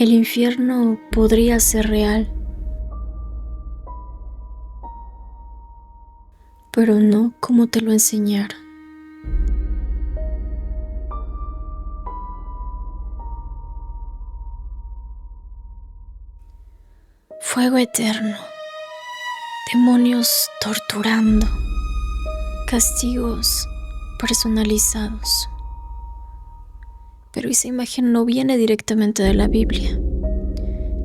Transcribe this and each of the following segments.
El infierno podría ser real, pero no como te lo enseñaron. Fuego eterno, demonios torturando, castigos personalizados. Pero esa imagen no viene directamente de la Biblia,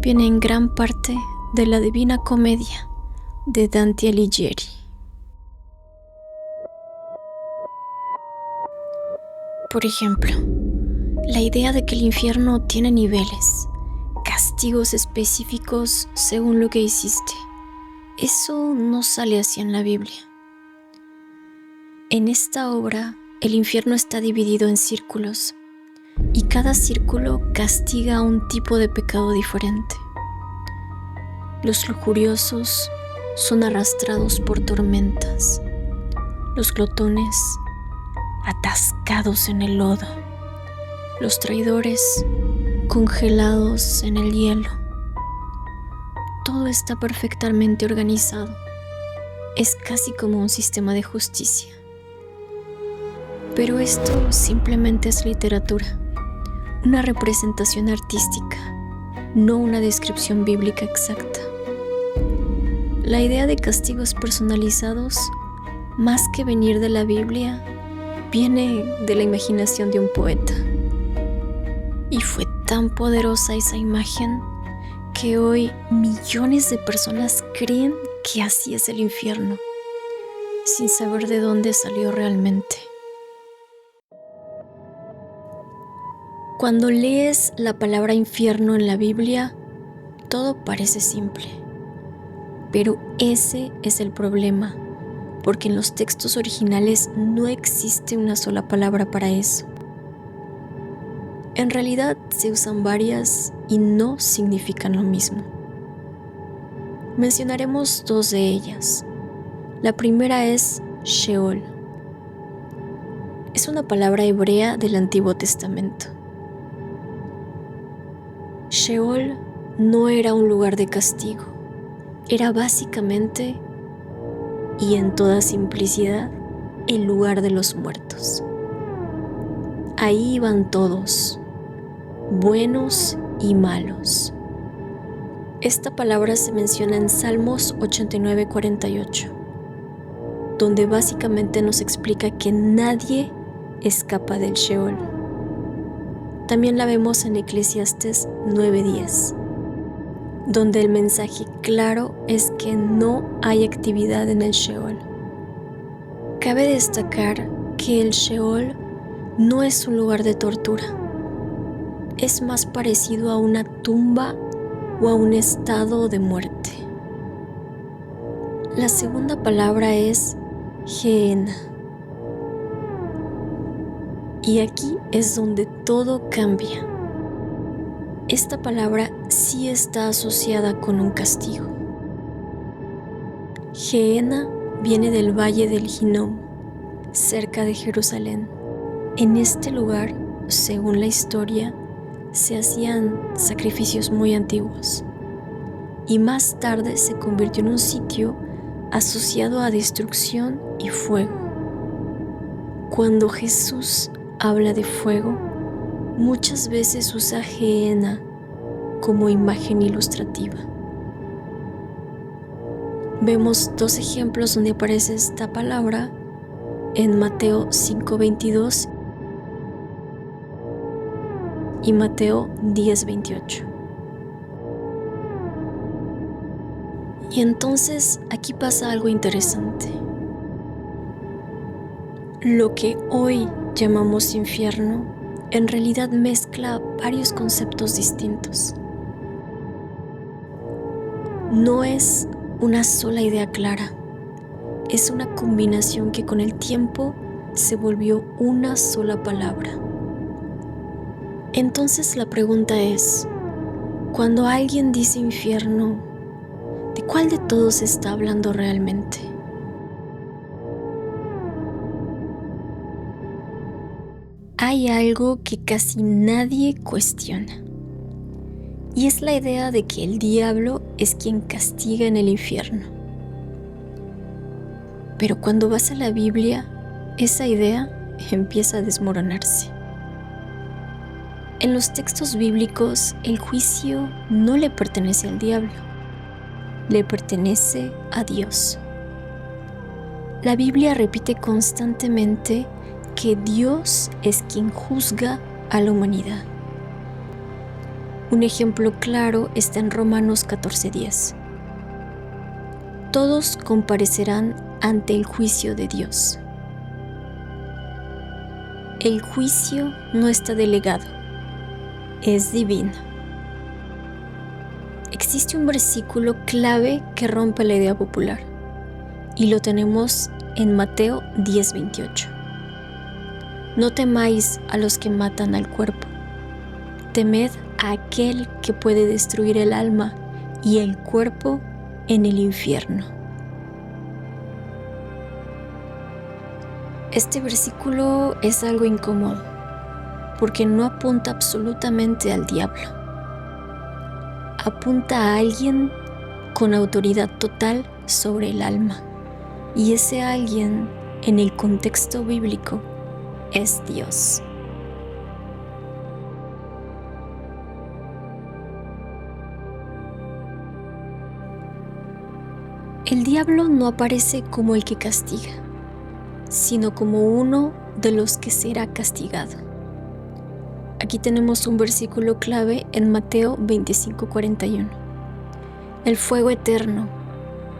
viene en gran parte de la Divina Comedia de Dante Alighieri. Por ejemplo, la idea de que el infierno tiene niveles, castigos específicos según lo que hiciste, eso no sale así en la Biblia. En esta obra, el infierno está dividido en círculos, y cada círculo castiga a un tipo de pecado diferente. Los lujuriosos son arrastrados por tormentas, los glotones atascados en el lodo, los traidores congelados en el hielo. Todo está perfectamente organizado. Es casi como un sistema de justicia. Pero esto simplemente es literatura, una representación artística, no una descripción bíblica exacta. La idea de castigos personalizados, más que venir de la Biblia, viene de la imaginación de un poeta. Y fue tan poderosa esa imagen que hoy millones de personas creen que así es el infierno, sin saber de dónde salió realmente. Cuando lees la palabra infierno en la Biblia, todo parece simple. Pero ese es el problema, porque en los textos originales no existe una sola palabra para eso. En realidad se usan varias y no significan lo mismo. Mencionaremos dos de ellas. La primera es Sheol. Es una palabra hebrea del Antiguo Testamento. Sheol no era un lugar de castigo, era básicamente, y en toda simplicidad, el lugar de los muertos. Ahí iban todos, buenos y malos. Esta palabra se menciona en Salmos 89:48, donde básicamente nos explica que nadie escapa del Sheol. También la vemos en Eclesiastés 9:10, donde el mensaje claro es que no hay actividad en el Sheol. Cabe destacar que el Sheol no es un lugar de tortura. Es más parecido a una tumba o a un estado de muerte. La segunda palabra es Gehenna. Y aquí es donde todo cambia. Esta palabra sí está asociada con un castigo. Gehenna viene del valle del Hinnom, cerca de Jerusalén. En este lugar, según la historia, se hacían sacrificios muy antiguos y más tarde se convirtió en un sitio asociado a destrucción y fuego. Cuando Jesús habla de fuego, muchas veces usa Gehenna como imagen ilustrativa. Vemos dos ejemplos donde aparece esta palabra en Mateo 5:22 y Mateo 10:28. Y entonces aquí pasa algo interesante. Lo que hoy llamamos infierno en realidad mezcla varios conceptos distintos. No es una sola idea clara, es una combinación que con el tiempo se volvió una sola palabra. Entonces la pregunta es, cuando alguien dice infierno, ¿de cuál de todos está hablando realmente? Hay algo que casi nadie cuestiona. Y es la idea de que el diablo es quien castiga en el infierno. Pero cuando vas a la Biblia, esa idea empieza a desmoronarse. En los textos bíblicos, el juicio no le pertenece al diablo, le pertenece a Dios. La Biblia repite constantemente que Dios es quien juzga a la humanidad. Un ejemplo claro está en Romanos 14:10. Todos comparecerán ante el juicio de Dios. El juicio no está delegado, es divino. Existe un versículo clave que rompe la idea popular, y lo tenemos en Mateo 10:28. No temáis a los que matan al cuerpo, temed a aquel que puede destruir el alma y el cuerpo en el infierno. Este versículo es algo incómodo, porque no apunta absolutamente al diablo. Apunta a alguien con autoridad total sobre el alma, y ese alguien, en el contexto bíblico, es Dios. El diablo no aparece como el que castiga, sino como uno de los que será castigado. Aquí tenemos un versículo clave en Mateo 25:41. El fuego eterno,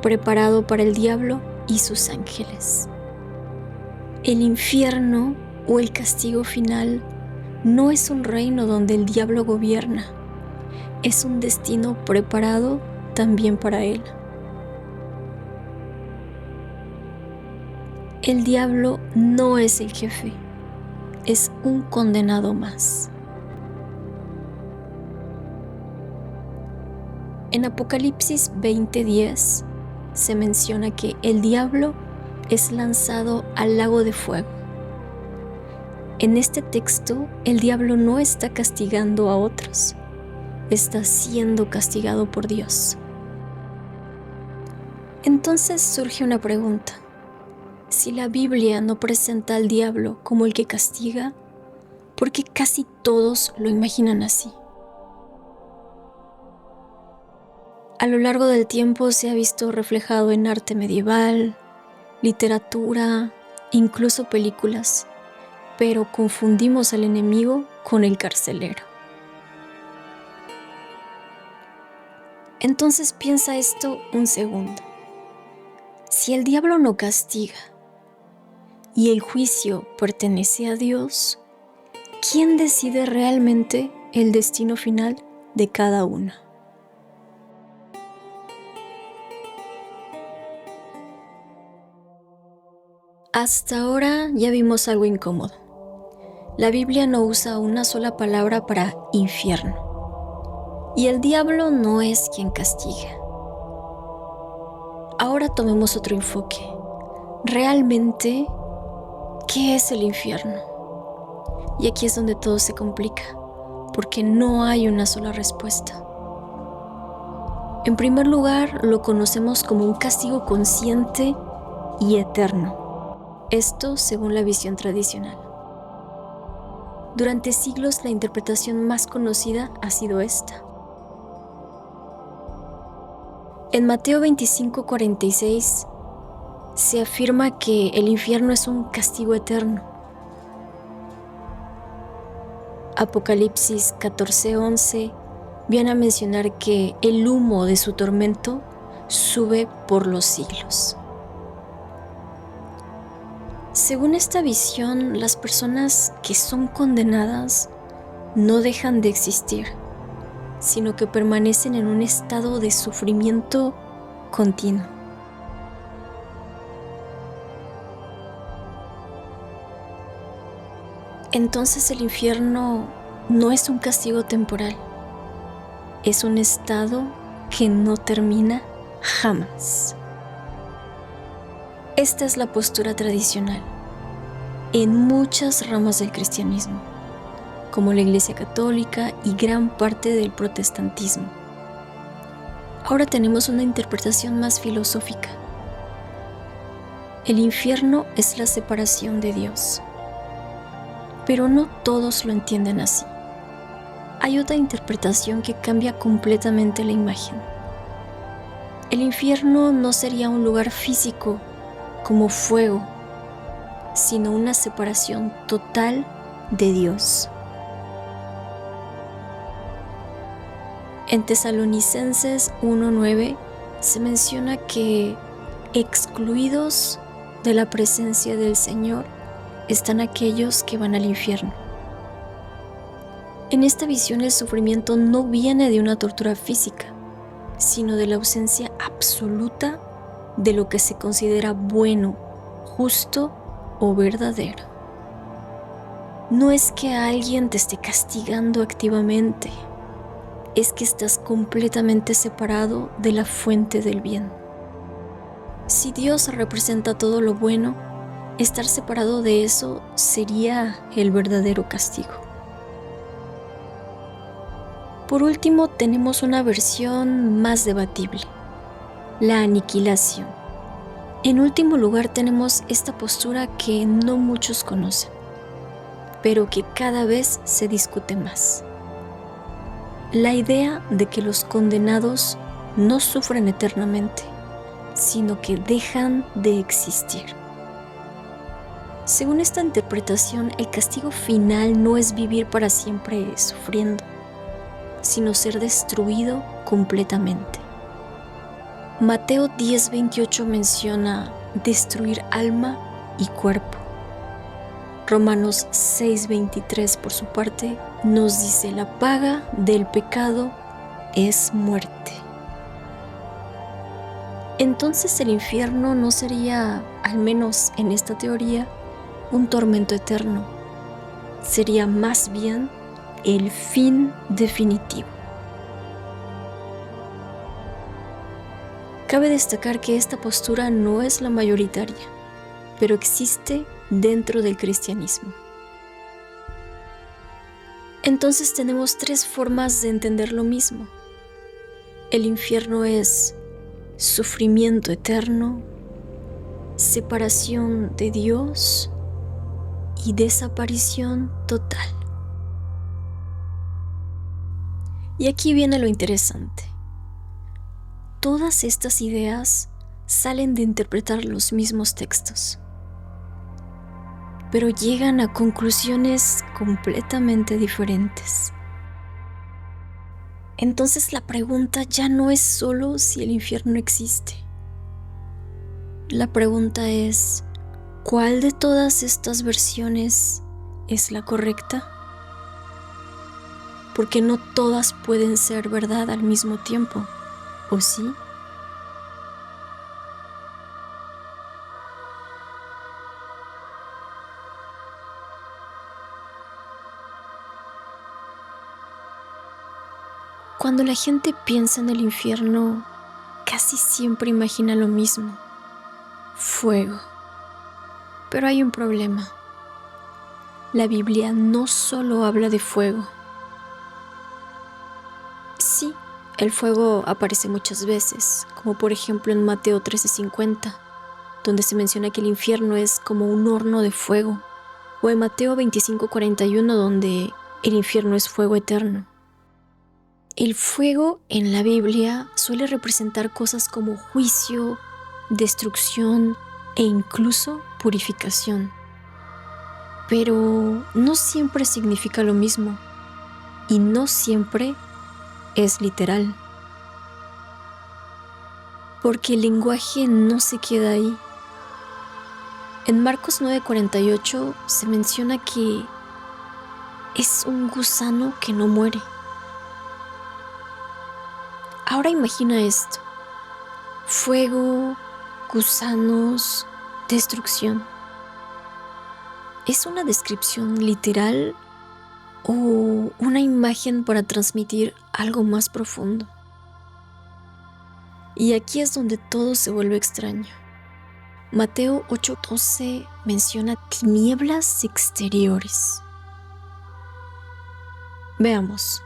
preparado para el diablo y sus ángeles. El infierno o el castigo final no es un reino donde el diablo gobierna, es un destino preparado también para él. El diablo no es el jefe, es un condenado más. En Apocalipsis 20:10 se menciona que el diablo es lanzado al lago de fuego. En este texto, el diablo no está castigando a otros, está siendo castigado por Dios. Entonces surge una pregunta. Si la Biblia no presenta al diablo como el que castiga, ¿por qué casi todos lo imaginan así? A lo largo del tiempo se ha visto reflejado en arte medieval, literatura, incluso películas, pero confundimos al enemigo con el carcelero. Entonces piensa esto un segundo. Si el diablo no castiga y el juicio pertenece a Dios, ¿quién decide realmente el destino final de cada uno? Hasta ahora ya vimos algo incómodo. La Biblia no usa una sola palabra para infierno. Y el diablo no es quien castiga. Ahora tomemos otro enfoque. Realmente, ¿qué es el infierno? Y aquí es donde todo se complica, porque no hay una sola respuesta. En primer lugar, lo conocemos como un castigo consciente y eterno. Esto según la visión tradicional. Durante siglos la interpretación más conocida ha sido esta. En Mateo 25:46 se afirma que el infierno es un castigo eterno. Apocalipsis 14:11 viene a mencionar que el humo de su tormento sube por los siglos. Según esta visión, las personas que son condenadas no dejan de existir, sino que permanecen en un estado de sufrimiento continuo. Entonces el infierno no es un castigo temporal, es un estado que no termina jamás. Esta es la postura tradicional en muchas ramas del cristianismo. como la Iglesia Católica y gran parte del protestantismo. Ahora tenemos una interpretación más filosófica. El infierno es la separación de Dios, pero no todos lo entienden así. Hay otra interpretación que cambia completamente la imagen. El infierno no sería un lugar físico como fuego, sino una separación total de Dios. En Tesalonicenses 1:9 se menciona que excluidos de la presencia del Señor están aquellos que van al infierno. En esta visión el sufrimiento no viene de una tortura física, sino de la ausencia absoluta de lo que se considera bueno, justo o verdadero. No es que alguien te esté castigando activamente, es que estás completamente separado de la fuente del bien. Si Dios representa todo lo bueno, estar separado de eso sería el verdadero castigo. Por último, tenemos una versión más debatible, la aniquilación. En último lugar, tenemos esta postura que no muchos conocen, pero que cada vez se discute más. La idea de que los condenados no sufren eternamente, sino que dejan de existir. Según esta interpretación, el castigo final no es vivir para siempre sufriendo, sino ser destruido completamente. Mateo 10:28 menciona destruir alma y cuerpo. Romanos 6:23, por su parte, nos dice: la paga del pecado es muerte. Entonces el infierno no sería, al menos en esta teoría, un tormento eterno. Sería más bien el fin definitivo. Cabe destacar que esta postura no es la mayoritaria, pero existe dentro del cristianismo. Entonces tenemos tres formas de entender lo mismo. El infierno es sufrimiento eterno, separación de Dios y desaparición total. Y aquí viene lo interesante. Todas estas ideas salen de interpretar los mismos textos, pero llegan a conclusiones completamente diferentes. Entonces la pregunta ya no es solo si el infierno existe. La pregunta es, ¿cuál de todas estas versiones es la correcta? Porque no todas pueden ser verdad al mismo tiempo, ¿o sí? Cuando la gente piensa en el infierno, casi siempre imagina lo mismo: fuego. Pero hay un problema. La Biblia no solo habla de fuego. Sí, el fuego aparece muchas veces, como por ejemplo en Mateo 13:50, donde se menciona que el infierno es como un horno de fuego, o en Mateo 25:41, donde el infierno es fuego eterno. El fuego en la Biblia suele representar cosas como juicio, destrucción e incluso purificación. Pero no siempre significa lo mismo y no siempre es literal. Porque el lenguaje no se queda ahí. En Marcos 9:48 se menciona que es un gusano que no muere. Ahora imagina esto: fuego, gusanos, destrucción. ¿Es una descripción literal o una imagen para transmitir algo más profundo? Y aquí es donde todo se vuelve extraño. Mateo 8:12 menciona tinieblas exteriores. Veamos.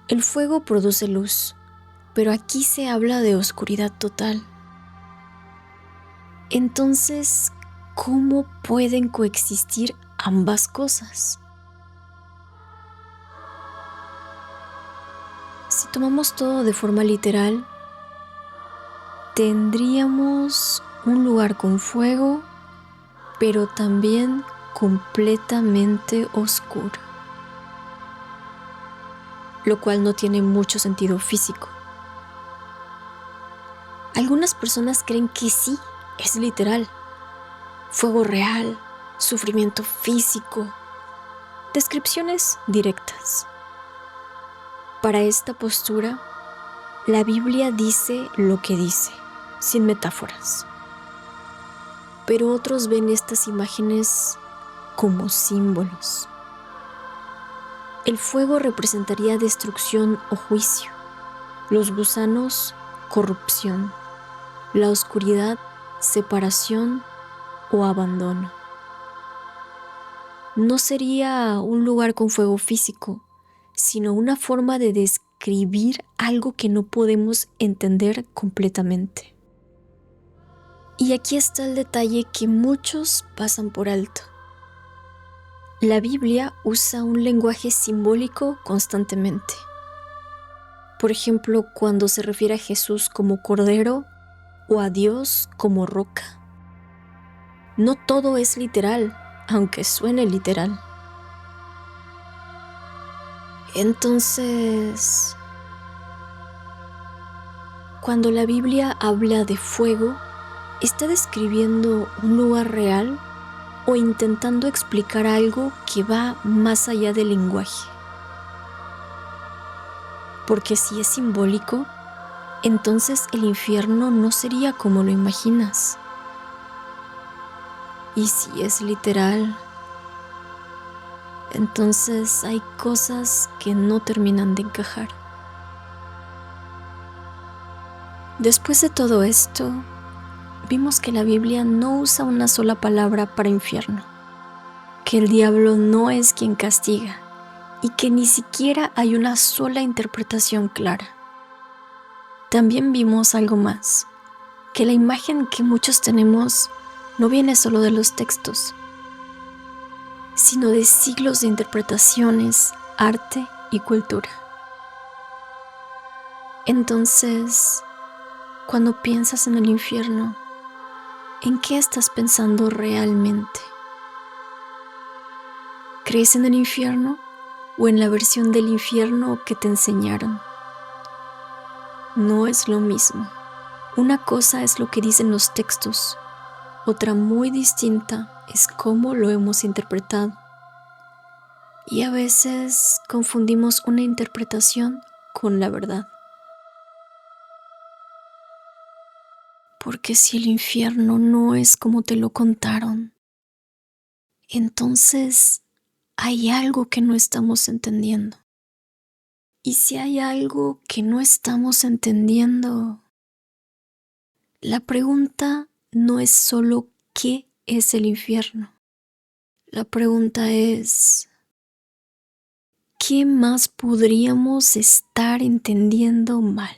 El fuego produce luz, pero aquí se habla de oscuridad total. Entonces, ¿cómo pueden coexistir ambas cosas? Si tomamos todo de forma literal, tendríamos un lugar con fuego, pero también completamente oscuro, lo cual no tiene mucho sentido físico. Algunas personas creen que sí, es literal. Fuego real, sufrimiento físico, descripciones directas. Para esta postura, la Biblia dice lo que dice, sin metáforas. Pero otros ven estas imágenes como símbolos. El fuego representaría destrucción o juicio, los gusanos, corrupción, la oscuridad, separación o abandono. No sería un lugar con fuego físico, sino una forma de describir algo que no podemos entender completamente. Y aquí está el detalle que muchos pasan por alto. La Biblia usa un lenguaje simbólico constantemente. Por ejemplo, cuando se refiere a Jesús como Cordero o a Dios como roca. No todo es literal, aunque suene literal. Entonces, cuando la Biblia habla de fuego, ¿está describiendo un lugar real o intentando explicar algo que va más allá del lenguaje? Porque si es simbólico, entonces el infierno no sería como lo imaginas. Y si es literal, entonces hay cosas que no terminan de encajar. Después de todo esto, vimos que la Biblia no usa una sola palabra para infierno, que el diablo no es quien castiga y que ni siquiera hay una sola interpretación clara. También vimos algo más, que la imagen que muchos tenemos no viene solo de los textos, sino de siglos de interpretaciones, arte y cultura. Entonces, cuando piensas en el infierno, ¿en qué estás pensando realmente? ¿Crees en el infierno o en la versión del infierno que te enseñaron? No es lo mismo. Una cosa es lo que dicen los textos, otra muy distinta es cómo lo hemos interpretado. Y a veces confundimos una interpretación con la verdad. Porque si el infierno no es como te lo contaron, entonces hay algo que no estamos entendiendo. Y si hay algo que no estamos entendiendo, la pregunta no es solo ¿qué es el infierno? La pregunta es ¿qué más podríamos estar entendiendo mal?